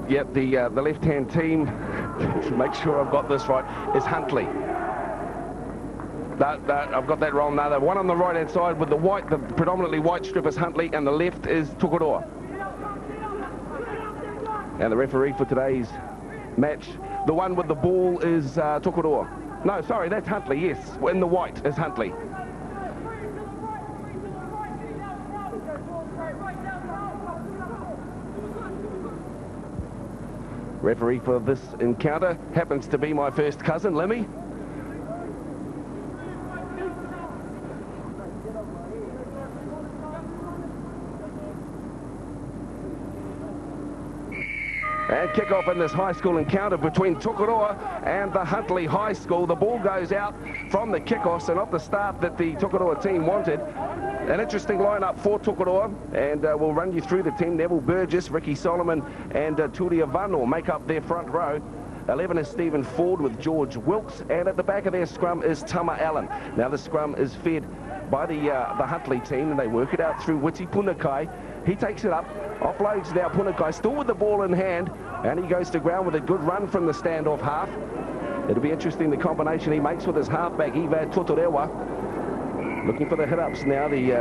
Yep, the left-hand team, to make sure I've got this right, is Huntly. No, I've got that wrong. No, the one on the right-hand side with the white, the predominantly white strip is Huntly, and the left is Tokoroa. And the referee for today's match, the one with the ball is Tokoroa. No, sorry, that's Huntly, yes. In the white is Huntly. Referee for this encounter happens to be my first cousin, Lemmy. And kick-off in this high school encounter between Tokoroa and the Huntly High School. The ball goes out from the kick-off, so not the start that the Tokoroa team wanted. An interesting lineup for Tokoroa, and we'll run you through the team. Neville Burgess, Ricky Solomon, and Turia Vano make up their front row. 11 is Stephen Ford with George Wilkes, and at the back of their scrum is Tama Allen. Now the scrum is fed by the Huntly team, and they work it out through Witi Punakai. He takes it up, offloads now Punakai, still with the ball in hand, and he goes to ground with a good run from the standoff half. It'll be interesting the combination he makes with his halfback, Iva Totoroa. Looking for the hit-ups now, the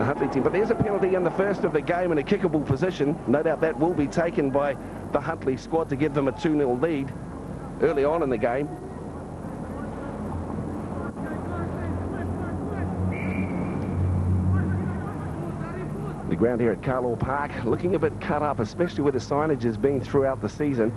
Huntly team. But there's a penalty in the first of the game in a kickable position. No doubt that will be taken by the Huntly squad to give them a 2-0 lead early on in the game. The ground here at Carlaw Park looking a bit cut up, especially with the signage has been throughout the season.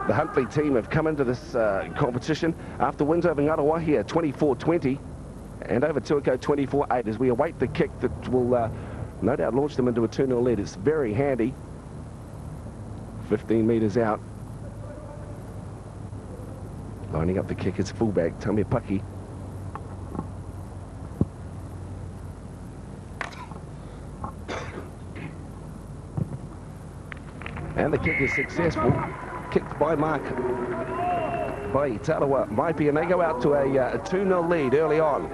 The Huntly team have come into this competition after wins over Ngārawahia 24-20 and over Tuako 24-8 as we await the kick that will no doubt launch them into a 2-0 lead. It's very handy. 15 metres out. Lining up the kick is fullback Tami Paki. And the kick is successful. Kicked by Mark, by Tarawa Maipi, and they go out to a 2-0 lead early on.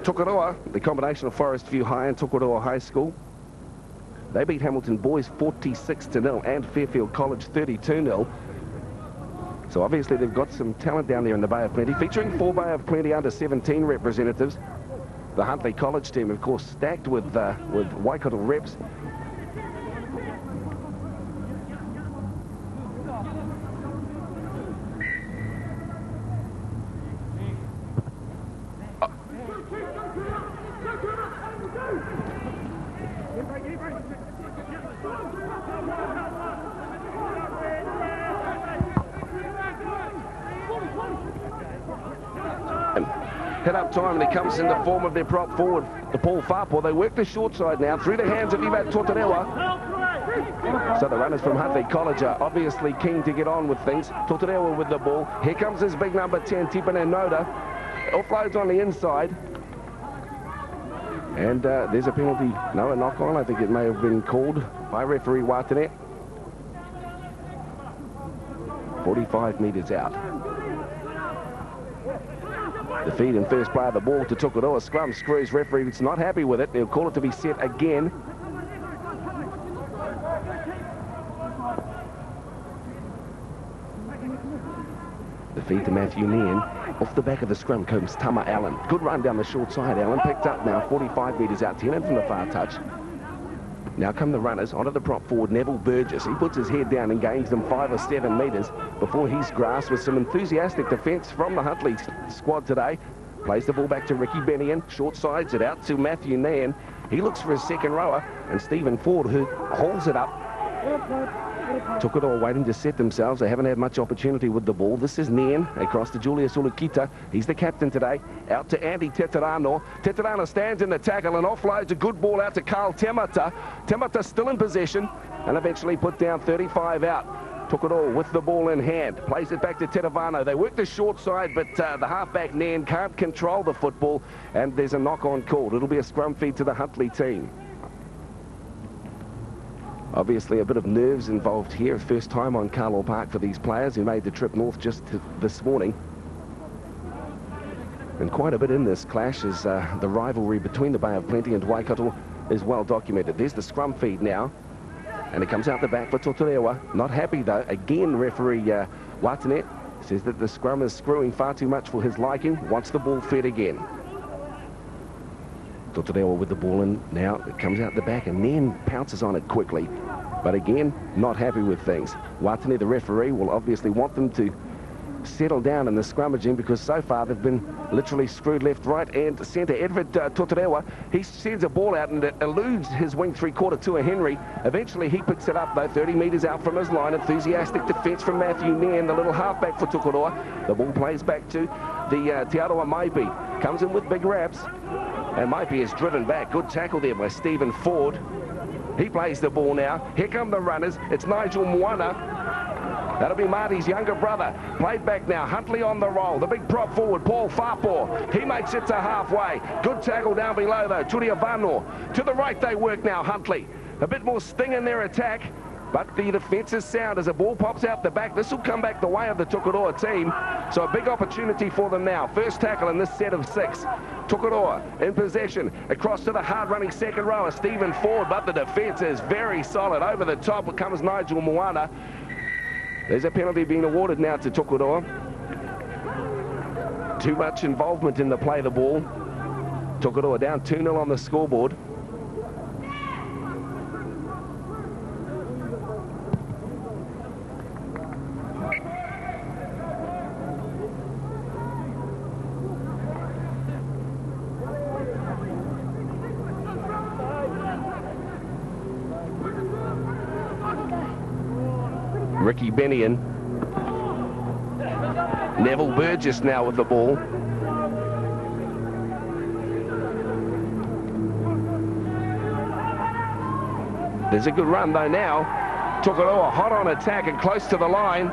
Tokoroa, the combination of Forest View High and Tokoroa High School, they beat Hamilton Boys 46-0 and Fairfield College 32-0. So obviously they've got some talent down there in the Bay of Plenty, featuring 4 Bay of Plenty under-17 representatives. The Huntly College team, of course, stacked with Waikato reps. Hit up time, and it comes in the form of their prop forward, the Paul Farpo. They work the short side now through the hands of Ivat Totoroa. So the runners from Huntly College are obviously keen to get on with things. Totoroa with the ball. Here comes his big number 10, Tipene Noda. Offloads on the inside. And there's a penalty. No, a knock on. I think it may have been called by referee Watane. 45 metres out. The feed and first play of the ball to Tokoroa. Scrum screws. Referee is not happy with it. They'll call it to be set again. The feed to Matthew Nairn. Off the back of the scrum comes Tama Allen. Good run down the short side. Allen picked up now 45 metres out. 10 in from the far touch. Now come the runners onto the prop forward, Neville Burgess. He puts his head down and gains them 5 or 7 metres before he's grasped with some enthusiastic defence from the Huntly squad today. Plays the ball back to Ricky Bennion. Short sides it out to Matthew Nairn. He looks for his second rower, and Stephen Ford, who holds it up. Took it all waiting to set themselves. They haven't had much opportunity with the ball. This is Nairn across to Julius Ulukita. He's the captain today. Out to Andy Teterano. Teterano stands in the tackle and offloads a good ball out to Carl Temata. Temata still in possession and eventually put down 35 out. Took it all with the ball in hand. Plays it back to Tetavano. They work the short side, but the halfback Nairn can't control the football, and there's a knock-on called. It'll be a scrum feed to the Huntly team. Obviously a bit of nerves involved here. First time on Carlaw Park for these players who made the trip north just this morning. And quite a bit in this clash as the rivalry between the Bay of Plenty and Waikato is well documented. There's the scrum feed now. And it comes out the back for Tokoroa. Not happy though. Again, referee Watane says that the scrum is screwing far too much for his liking. Wants the ball fed again. Tokoroa with the ball in now. It comes out the back and then pounces on it quickly. But again, not happy with things. Watane, the referee, will obviously want them to settle down in the scrummaging because so far they've been literally screwed left, right and centre. Edward Tokoroa, he sends a ball out and it eludes his wing three-quarter to a Henry. Eventually he picks it up though, 30 metres out from his line. Enthusiastic defence from Matthew Nairn, the little halfback for Tokoroa. The ball plays back to the Te Aroha Maipi. Comes in with big raps and Maipi is driven back. Good tackle there by Stephen Ford. He plays the ball now. Here come the runners. It's Nigel Moana. That'll be Marty's younger brother. Played back now. Huntly on the roll. The big prop forward, Paul Fapo. He makes it to halfway. Good tackle down below, though. Turia Vano. To the right they work now, Huntly. A bit more sting in their attack. But the defence is sound as the ball pops out the back. This will come back the way of the Tokoroa team. So a big opportunity for them now. First tackle in this set of 6. Tokoroa in possession. Across to the hard-running second rower, Stephen Ford. But the defence is very solid. Over the top comes Nigel Moana. There's a penalty being awarded now to Tokoroa. Too much involvement in the play of the ball. Tokoroa down 2-0 on the scoreboard. Ricky Benion. Neville Burgess now with the ball. There's a good run though now. Tokoroa hot on attack and close to the line.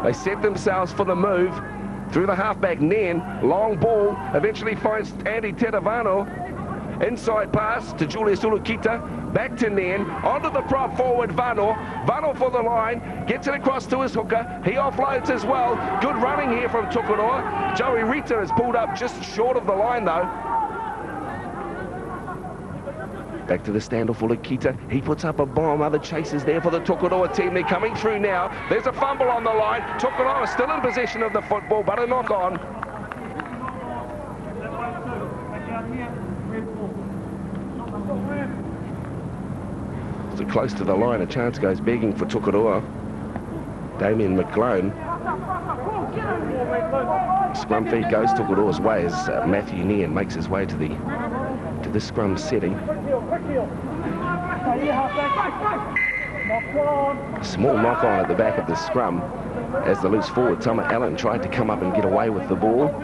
They set themselves for the move. Through the halfback Nen. Long ball. Eventually finds Andy Tedavano. Inside pass to Julius Ulukita. Back to Nen, onto the prop forward, Vano. Vano for the line, gets it across to his hooker. He offloads as well. Good running here from Tokoroa. Joey Rita is pulled up just short of the line though. Back to the standoff for Ulukita. He puts up a bomb. Other chases there for the Tokoroa team. They're coming through now. There's a fumble on the line. Tokoroa still in possession of the football, but a knock on. So close to the line, a chance goes begging for Tokoroa. Damien McGlone. Scrum feed goes Tokoroa's way as Matthew Nairn makes his way to the scrum setting. A small knock on at the back of the scrum as the loose forward Tama Allen tried to come up and get away with the ball.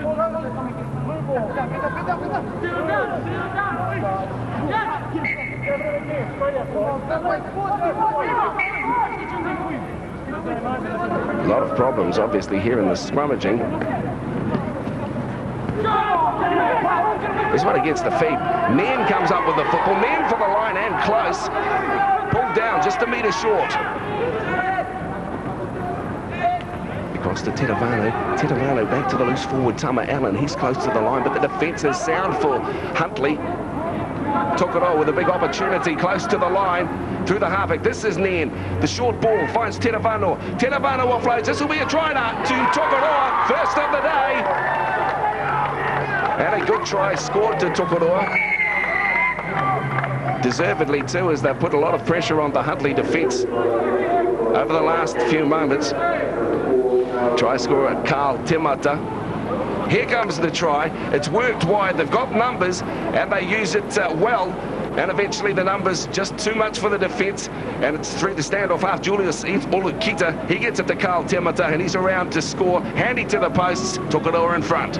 A lot of problems obviously here in the scrummaging. This one against the feet. Nairn comes up with the football. Nairn for the line and close. Pulled down just a metre short. Across to Tedavano. Tedavano back to the loose forward Tama Allen. He's close to the line, but the defence is sound for Huntly. Tokoroa with a big opportunity close to the line through the halfback. This is Nairn. The short ball finds Tedavano. Tedavano offloads. This will be a try to Tokoroa. First of the day. And a good try scored to Tokoroa. Deservedly too, as they've put a lot of pressure on the Huntly defence over the last few moments. Try scorer Carl Temata. Here comes the try. It's worked wide. They've got numbers and they use it well. And eventually the numbers just too much for the defence. And it's through the standoff half. Julius Ulukita. He gets it to Carl Temata and he's around to score. Handy to the posts. Tokoroa in front.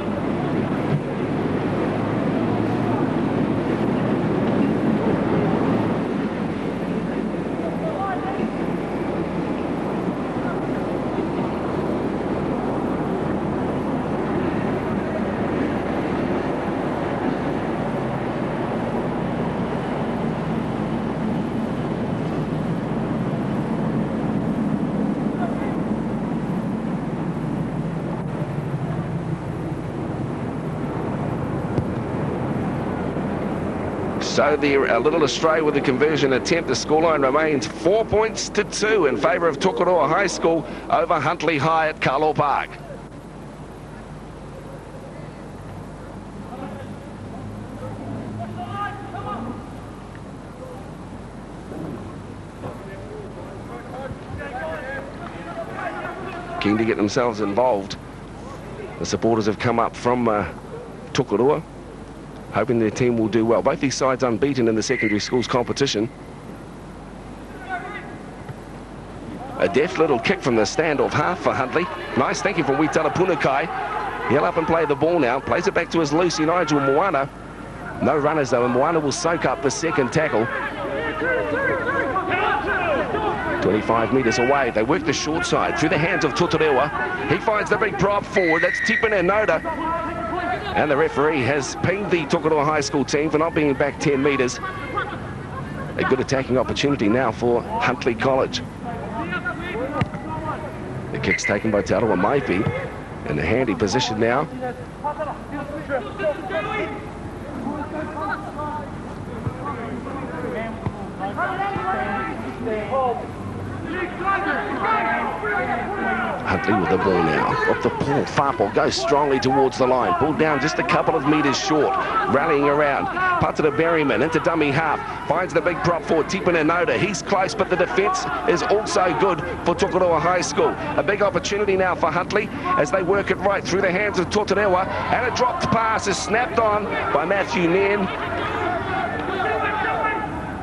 So they're a little astray with the conversion attempt. The scoreline remains 4 points to 2 in favour of Tokoroa High School over Huntly High at Carlaw Park. Keen to get themselves involved. The supporters have come up from Tokoroa, hoping their team will do well. Both these sides unbeaten in the secondary schools competition. A deft little kick from the standoff half for Huntly. Nice thinking from Waikato Punakai. He'll up and play the ball now. Plays it back to his Lucy Nigel Moana. No runners though, and Moana will soak up the second tackle. 25 metres away. They work the short side through the hands of Tokoroa. He finds the big prop forward. That's Tipene Noda. And the referee has pinged the Tokoroa High School team for not being back 10 metres. A good attacking opportunity now for Huntly College. The kick's taken by Te Arawa Maipi in a handy position now. Huntly with the ball now. Up the ball. Farpo goes strongly towards the line. Ball down just a couple of metres short. Rallying around. Putter to Berryman into dummy half. Finds the big prop for Tipene Noda. He's close, but the defence is also good for Tokoroa High School. A big opportunity now for Huntly as they work it right through the hands of Tokoroa. And a dropped pass is snapped on by Matthew Nairn.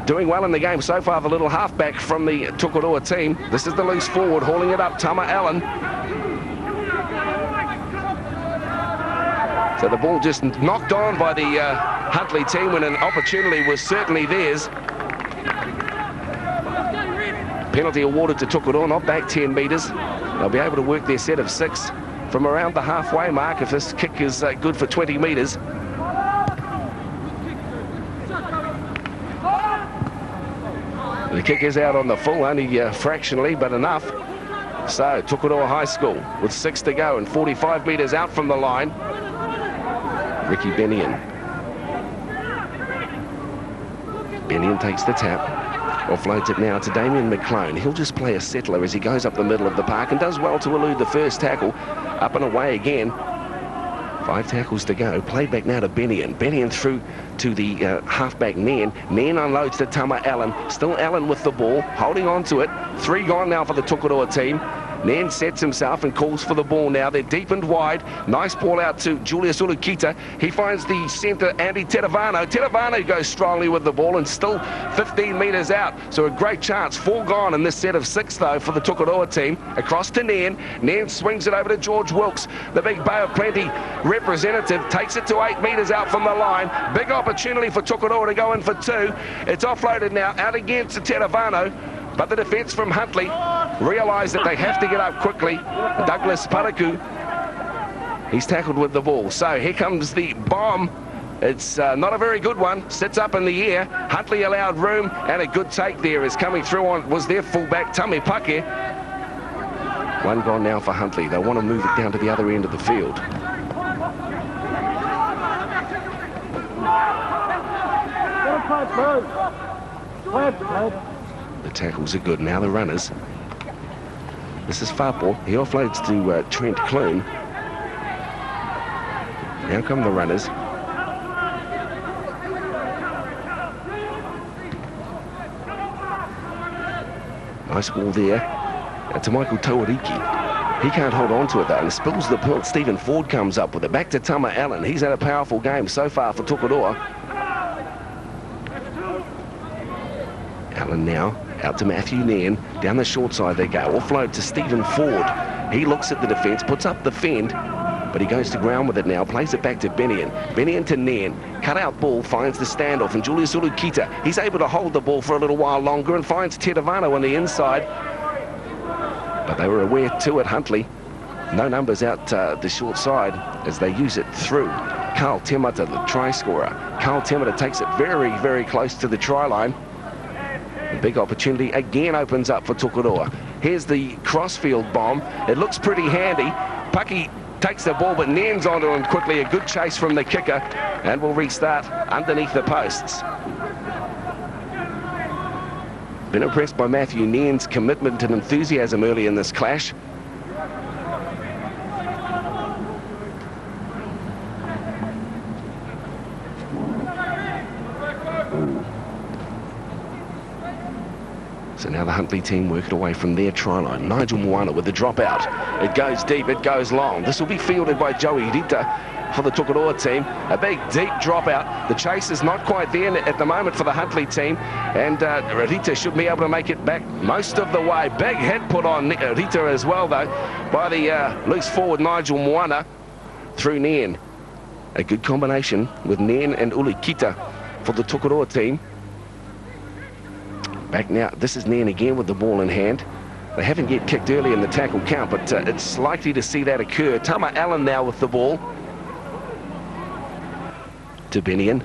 Doing well in the game so far, the little halfback from the Tokoroa team. This is the loose forward, hauling it up, Tama Allen. So the ball just knocked on by the Huntly team when an opportunity was certainly theirs. Penalty awarded to Tokoroa, not back 10 metres. They'll be able to work their set of 6 from around the halfway mark if this kick is good for 20 metres. The kick is out on the full, only fractionally, but enough. So, Tokoroa High School with 6 to go and 45 metres out from the line. Ricky Benion. Benion takes the tap. Offloads it now to Damien McClone. He'll just play a settler as he goes up the middle of the park and does well to elude the first tackle. Up and away again. 5 tackles to go. Played back now to Benion. Benion through to the halfback Nairn. Nairn unloads to Tama Allen. Still Allen with the ball, holding on to it. 3 gone now for the Tokoroa team. Nairn sets himself and calls for the ball now. They're deep and wide. Nice ball out to Julius Ulukita. He finds the centre, Andy Teravano. Teravano goes strongly with the ball and still 15 metres out. So a great chance. 4 gone in this set of 6, though, for the Tokoroa team. Across to Nairn. Nairn swings it over to George Wilkes. The big Bay of Plenty representative takes it to 8 metres out from the line. Big opportunity for Tokoroa to go in for 2. It's offloaded now out again to Teravano. But the defence from Huntly realise that they have to get up quickly. Douglas Paraku, he's tackled with the ball. So here comes the bomb. It's not a very good one. Sits up in the air. Huntly allowed room, and a good take there is coming through on was their fullback, Tame Pake. 1 gone now for Huntly. They want to move it down to the other end of the field. The tackles are good. Now the runners. This is Farpo. He offloads to Trent Clune. Now come the runners. Nice ball there to Michael Tawariki. He can't hold on to it though and spills the pill. Stephen Ford comes up with it. Back to Tama Allen. He's had a powerful game so far for Tokoroa. Allen now out to Matthew Nairn. Down the short side they go. Offload to Stephen Ford. He looks at the defence, puts up the fend, but he goes to ground with it now. Plays it back to Benion. Benion to Nairn. Cut out ball, finds the standoff, and Julius Ulukita. He's able to hold the ball for a little while longer and finds Teravano on the inside. But they were aware too at Huntly. No numbers out the short side as they use it through. Carl Temata, the try scorer. Carl Temata takes it very, very close to the try line. A big opportunity again opens up for Tokoroa. Here's the crossfield bomb. It looks pretty handy. Paki takes the ball, but Nairn's onto him quickly. A good chase from the kicker, and will restart underneath the posts. Been impressed by Matthew Nairn's commitment and enthusiasm early in this clash. So now the Huntly team work it away from their try line. Nigel Moana with the dropout. It goes deep, it goes long. This will be fielded by Joey Rita for the Tokoroa team. A big, deep dropout. The chase is not quite there at the moment for the Huntly team. And Rita should be able to make it back most of the way. Big hit put on Rita as well, though, by the loose forward Nigel Moana through Nairn. A good combination with Nairn and Ulikita for the Tokoroa team. Back now, this is Nairn again with the ball in hand. They haven't yet kicked early in the tackle count, but it's likely to see that occur. Tama Allen now with the ball. To Benian,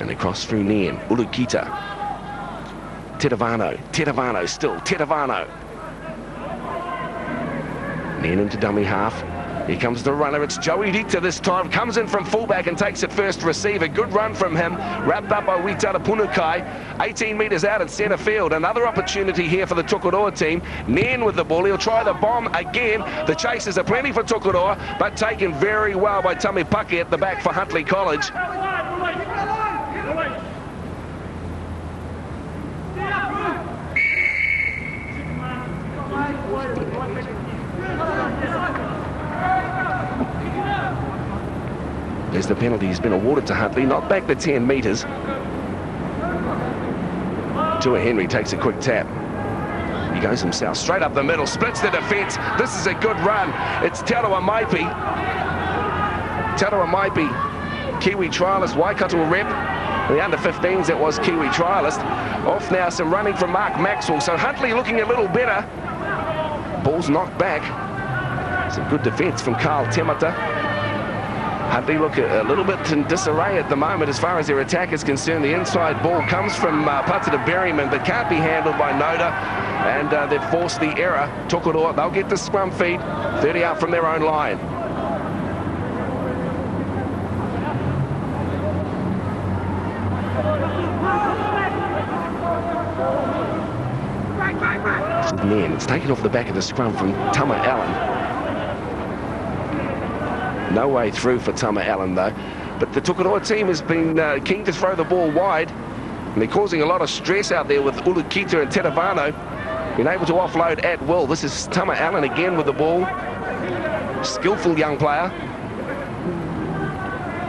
and across through Nairn. Ulukita. Tedavano still. Tedavano. Nairn into dummy half. Here comes the runner. It's Joey Rita this time. Comes in from fullback and takes it first receiver. Good run from him. Wrapped up by Waikato Punukai. 18 metres out in centre field. Another opportunity here for the Tokoroa team. Nairn with the ball. He'll try the bomb again. The chases are plenty for Tokoroa, but taken very well by Tami Paki at the back for Huntly College. As the penalty has been awarded to Huntly, not back the 10 metres. Tua Henry takes a quick tap. He goes himself straight up the middle, splits the defence. This is a good run. It's Tarawa Maipi. Tarawa Maipi, Kiwi trialist, Waikato rep. The under-15s, that was Kiwi trialist. Off now, some running from Mark Maxwell. So Huntly looking a little better. Ball's knocked back. Some good defence from Carl Temata. Huntly look a little bit in disarray at the moment as far as their attack is concerned. The inside ball comes from Patita Berryman, but can't be handled by Noda, and they've forced the error. Tokoroa, they'll get the scrum feed, 30 out from their own line. Nairn, it's taken off the back of the scrum from Tama Allen. No way through for Tama Allen, though. But the Tokoroa team has been keen to throw the ball wide. And they're causing a lot of stress out there with Ulukita and Tedavano. Been able to offload at will. This is Tama Allen again with the ball. Skillful young player.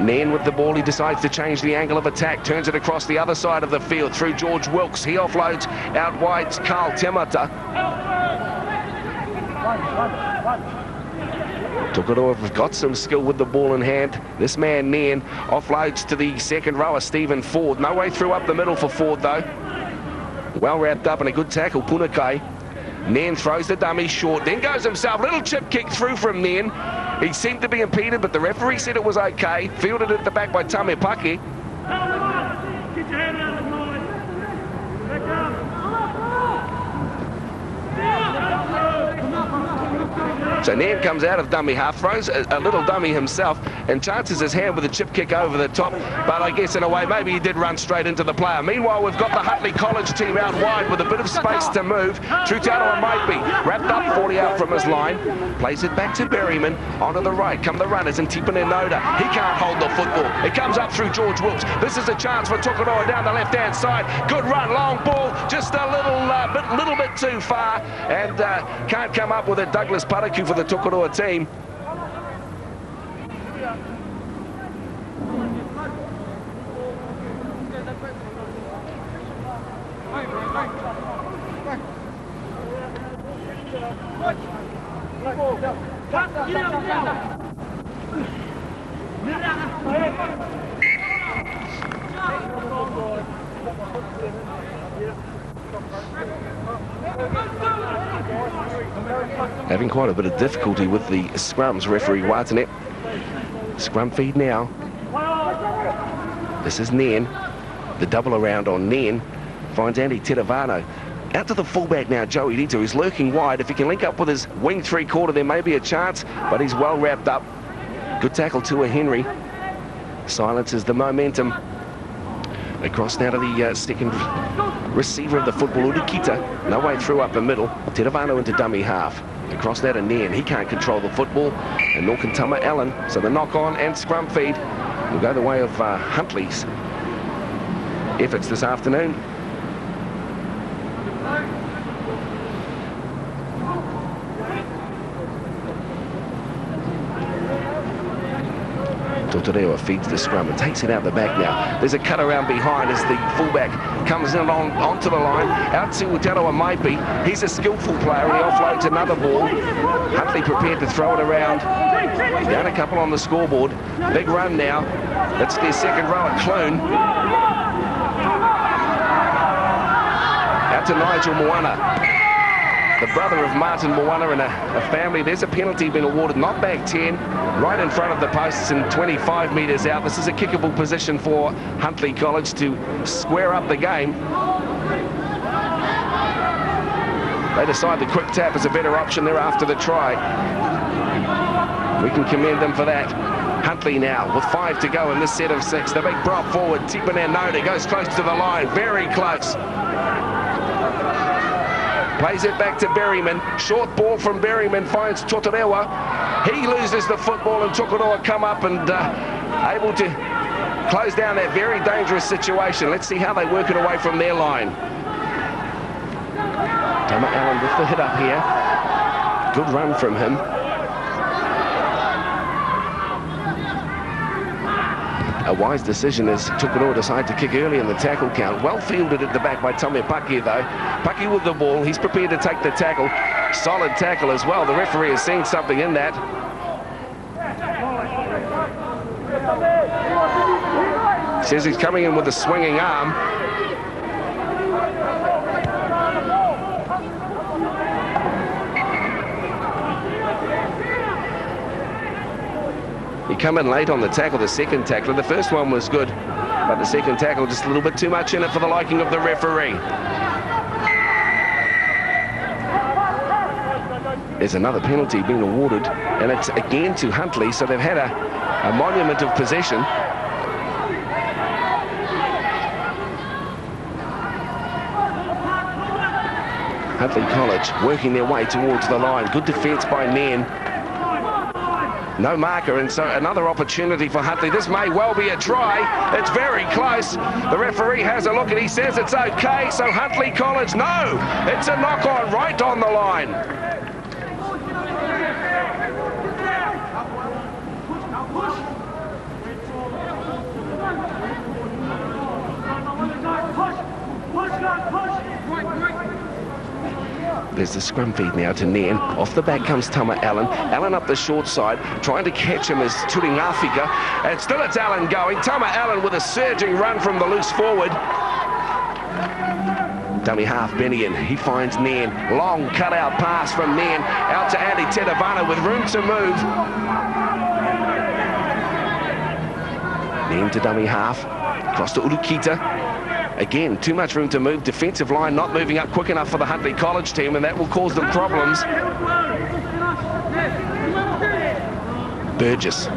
Nairn with the ball. He decides to change the angle of attack. Turns it across the other side of the field through George Wilkes. He offloads out wide to Carl Temata. Tokoroa have got some skill with the ball in hand. This man, Nairn, offloads to the second rower, Stephen Ford. No way through up the middle for Ford, though. Well wrapped up and a good tackle, Punukai. Nairn throws the dummy short, then goes himself. Little chip kick through from Nairn. He seemed to be impeded, but the referee said it was okay. Fielded at the back by Tame Paki. Get your hand out of the line. Back up. So Nairn comes out of dummy half, throws a little dummy himself, and chances his hand with a chip kick over the top. But I guess in a way, maybe he did run straight into the player. Meanwhile, we've got the Huntly College team out wide with a bit of space to move. Trutaro might be wrapped up 40 out from his line. Plays it back to Berryman. Onto the right come the runners and Tipene Noda. He can't hold the football. It comes up through George Wilkes. This is a chance for Tokoroa down the left-hand side. Good run, long ball, just a little bit too far, and can't come up with it. Douglas Paraku for the Tokoroa team. Having quite a bit of difficulty with the scrums, referee Watanet. Scrum feed now. This is Nairn. The double around on Nairn finds Andy Tedavano. Out to the fullback now, Joey Dito, who's lurking wide. If he can link up with his wing three-quarter, there may be a chance, but he's well wrapped up. Good tackle to a Henry. Silences the momentum. Across now to the second receiver of the football, Urukita. No way through up the middle. Tedavano into dummy half. Across now to Nairn. He can't control the football. And nor can Tama Allen. So the knock-on and scrum feed will go the way of Huntly's efforts this afternoon. Tokoroa feeds the scrum and takes it out the back now. There's a cut around behind as the fullback comes in onto the line. Out to Utaroa Maipi. He's a skillful player and he offloads another ball. Huntly prepared to throw it around. Down a couple on the scoreboard. Big run now. That's their second row at Clune. Out to Nigel Moana. The brother of Martin Moana and a family. There's a penalty been awarded, not back 10, right in front of the posts and 25 metres out. This is a kickable position for Huntly College to square up the game. They decide the quick tap is a better option there after the try. We can commend them for that. Huntly now with 5 to go in this set of 6. The big prop forward, Tipanen Noda, goes close to the line, very close. Plays it back to Berryman. Short ball from Berryman finds Tokoroa. He loses the football and Tokoroa come up and able to close down that very dangerous situation. Let's see how they work it away from their line. Tama Allen with the hit up here. Good run from him. A wise decision as Tokoroa decide to kick early in the tackle count. Well fielded at the back by Tome Paki though. Paki with the ball. He's prepared to take the tackle. Solid tackle as well. The referee has seen something in that. Says he's coming in with a swinging arm. He come in late on the tackle, the second tackle. The first one was good, but the second tackle just a little bit too much in it for the liking of the referee. There's another penalty being awarded, and it's again to Huntly, so they've had a monument of possession. Huntly College working their way towards the line. Good defence by Nairn. No marker, and so another opportunity for Huntly. This may well be a try. It's very close. The referee has a look and he says it's okay. So Huntly College, no! It's a knock-on right on the line. There's the scrum feed now to Nairn. Off the back comes Tama Allen. Allen up the short side, trying to catch him is Turi Ngāwhika. And still it's Allen going. Tama Allen with a surging run from the loose forward. Dummy half Benian. He finds Nairn. Long cut-out pass from Nairn. Out to Andy Tedavano with room to move. Nairn to dummy half. Across to Urukita. Again, too much room to move. Defensive line not moving up quick enough for the Huntly College team, and that will cause them problems. Burgess.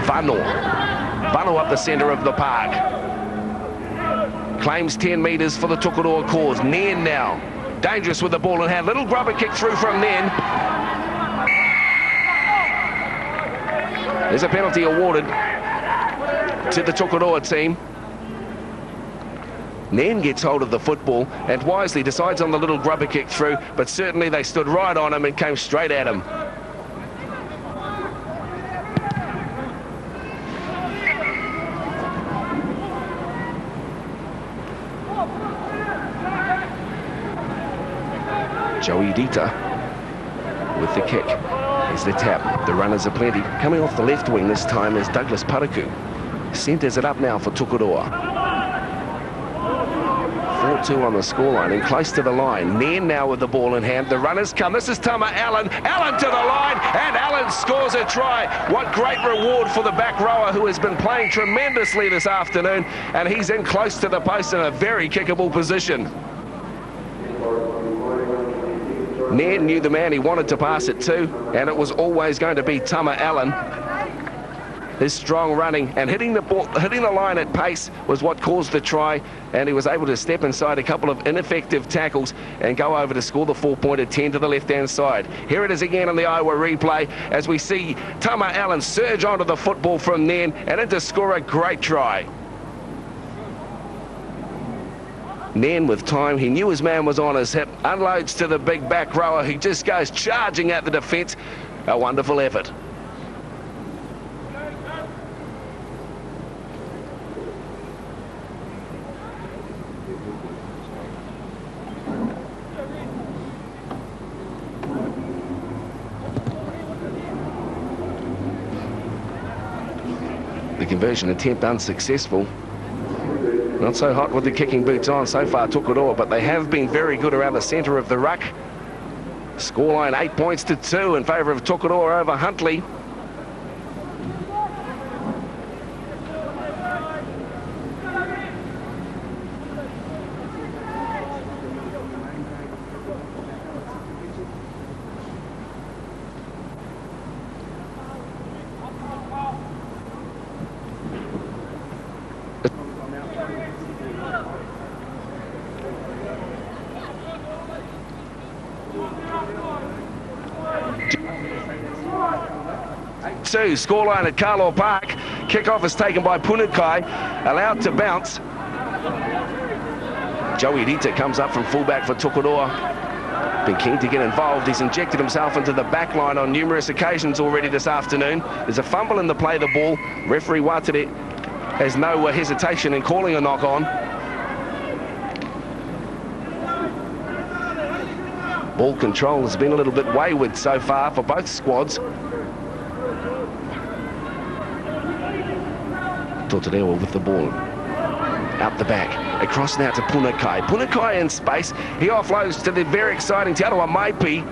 Vano up the centre of the park. Claims 10 metres for the Tokoroa cause. Nairn now. Dangerous with the ball in hand. Little grubber kick through from Nairn. There's a penalty awarded to the Tokoroa team. Nairn gets hold of the football and wisely decides on the little grubber kick through, but certainly they stood right on him and came straight at him. Joey Dita with the kick. Here's the tap. The runners are plenty. Coming off the left wing this time is Douglas Paraku. Centres it up now for Tokoroa. 4-2 on the scoreline and close to the line. Nairn now with the ball in hand. The runners come. This is Tama Allen. Allen to the line, and Allen and scores a try. What great reward for the back rower who has been playing tremendously this afternoon, and he's in close to the post in a very kickable position. Nairn knew the man he wanted to pass it to, and it was always going to be Tama Allen. His strong running and hitting the ball, hitting the line at pace was what caused the try, and he was able to step inside a couple of ineffective tackles and go over to score the 4-pointer 10 to the left-hand side. Here it is again on the Iowa replay as we see Tama Allen surge onto the football from Nairn and in to score a great try. Nairn with time, he knew his man was on his hip, unloads to the big back rower who just goes charging at the defence. A wonderful effort. The conversion attempt unsuccessful. Not so hot with the kicking boots on so far, Tokoroa, but they have been very good around the centre of the ruck. Scoreline 8 points to 2 in favour of Tokoroa over Huntly. Scoreline at Carlaw Park. Kickoff is taken by Punakai, allowed to bounce. Joey Rita comes up from fullback for Tokoroa. Been keen to get involved. He's injected himself into the back line on numerous occasions already this afternoon. There's a fumble in the play of the ball. Referee Watere has no hesitation in calling a knock on. Ball control has been a little bit wayward so far for both squads. Tokoroa with the ball. Out the back. Across now to Punakai. Punakai in space. He offloads to the very exciting Te Aroha Maipi.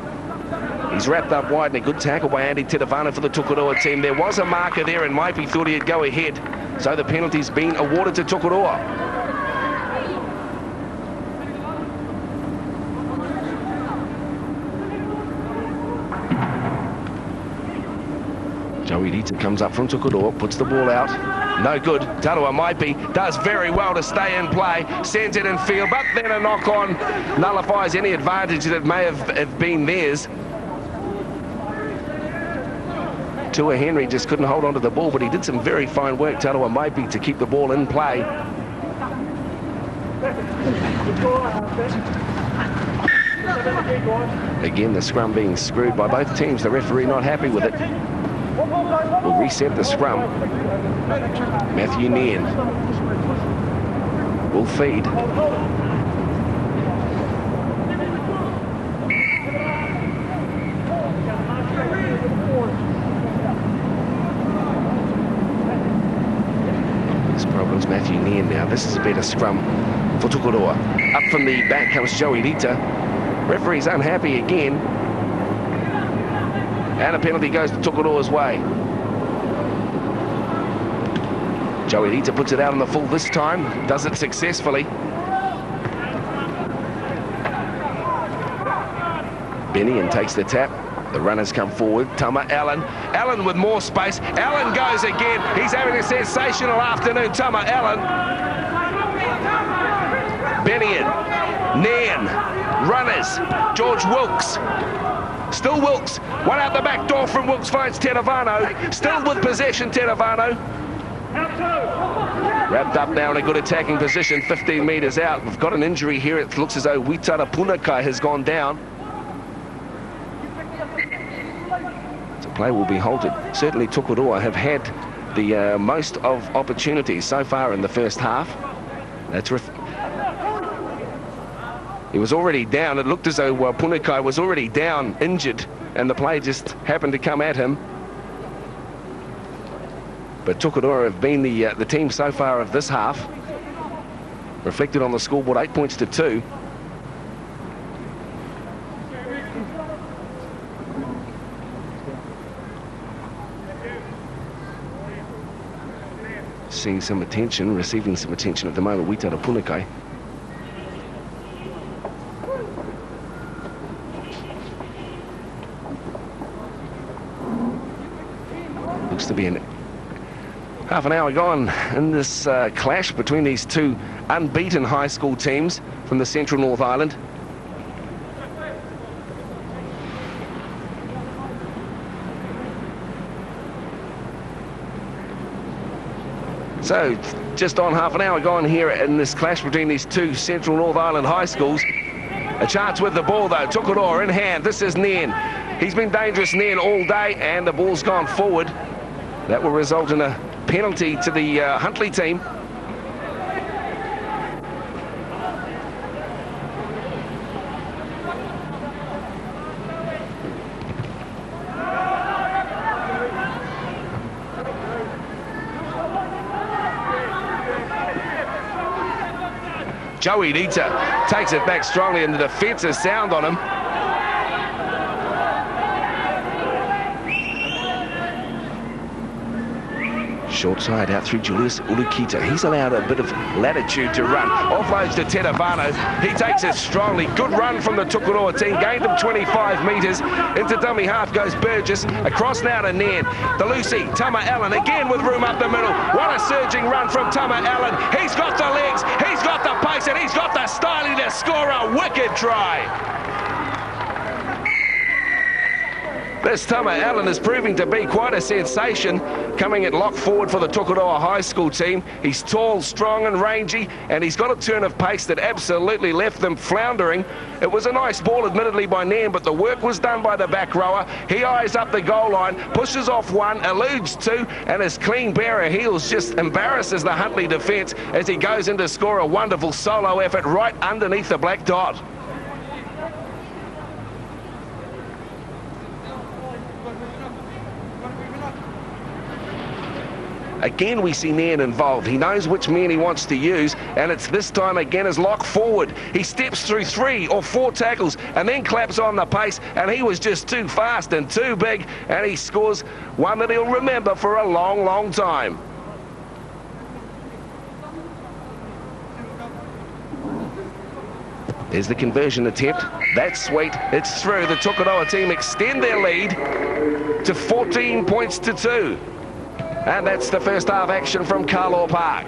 He's wrapped up wide and a good tackle by Andy Tedavano for the Tokoroa team. There was a marker there and Maipi thought he'd go ahead. So the penalty's been awarded to Tokoroa. Joey Rita comes up from Tokoroa, puts the ball out. No good. Te Aroha Maipi does very well to stay in play, sends it in field, but then a knock on nullifies any advantage that may have been theirs. Tua Henry just couldn't hold on to the ball, but he did some very fine work, Te Aroha Maipi, to keep the ball in play. Again, the scrum being screwed by both teams. The referee not happy with it. Will reset the scrum. Matthew Nairn will feed. This problem's Matthew Nairn now. This is a better scrum for Tokoroa. Up from the back comes Joey Rita. Referee's unhappy again. And a penalty goes to Tokoroa's way. Joey Rita puts it out on the full this time. Does it successfully. Benny takes the tap. The runners come forward. Tama Allen. Allen with more space. Allen goes again. He's having a sensational afternoon. Tama Allen. Benny in. Nairn. Runners. George Wilkes. Still Wilkes. One out the back door from Wilkes finds Tedavano. Still with possession, Tedavano. Wrapped up now in a good attacking position, 15 metres out. We've got an injury here. It looks as though Witara Punakai has gone down. So play will be halted. Certainly Tokoroa have had the most of opportunities so far in the first half. That's he was already down. It looked as though Punakai was already down, injured, and the play just happened to come at him. But Tokoroa have been the team so far of this half. Reflected on the scoreboard, 8 points to 2. seeing some attention, receiving some attention at the moment, Waikato Punakai. Looks to be half an hour gone in this clash between these two unbeaten high school teams from the Central North Island. So, just on half an hour gone here in this clash between these two Central North Island high schools. A chance with the ball though, Tokoroa in hand. This is Nien. He's been dangerous, Nien, all day, and the ball's gone forward. That will result in a penalty to the Huntly team. Joey Nita takes it back strongly, and the defence is sound on him. Short side out through Julius Ulukita. He's allowed a bit of latitude to run. Offloads to Tedavano. He takes it strongly. Good run from the Tokoroa team. Gained him 25 metres. Into dummy half goes Burgess. Across now to Nairn. The Lucy, Tama Allen again with room up the middle. What a surging run from Tama Allen. He's got the legs, he's got the pace, and he's got the styling to score a wicked try. This Tama Allen is proving to be quite a sensation, coming at lock forward for the Tokoroa High School team. He's tall, strong and rangy, and he's got a turn of pace that absolutely left them floundering. It was a nice ball, admittedly, by Nairn, but the work was done by the back rower. He eyes up the goal line, pushes off one, eludes two, and his clean pair of heels just embarrasses the Huntly defence as he goes in to score a wonderful solo effort right underneath the black dot. Again, we see Nairn involved. He knows which men he wants to use, and it's this time again as lock forward. He steps through 3 or 4 tackles and then claps on the pace, and he was just too fast and too big, and he scores one that he'll remember for a long, long time. There's the conversion attempt. That's sweet. It's through. The Tokoroa team extend their lead to 14 points to 2. And that's the first half action from Carlaw Park.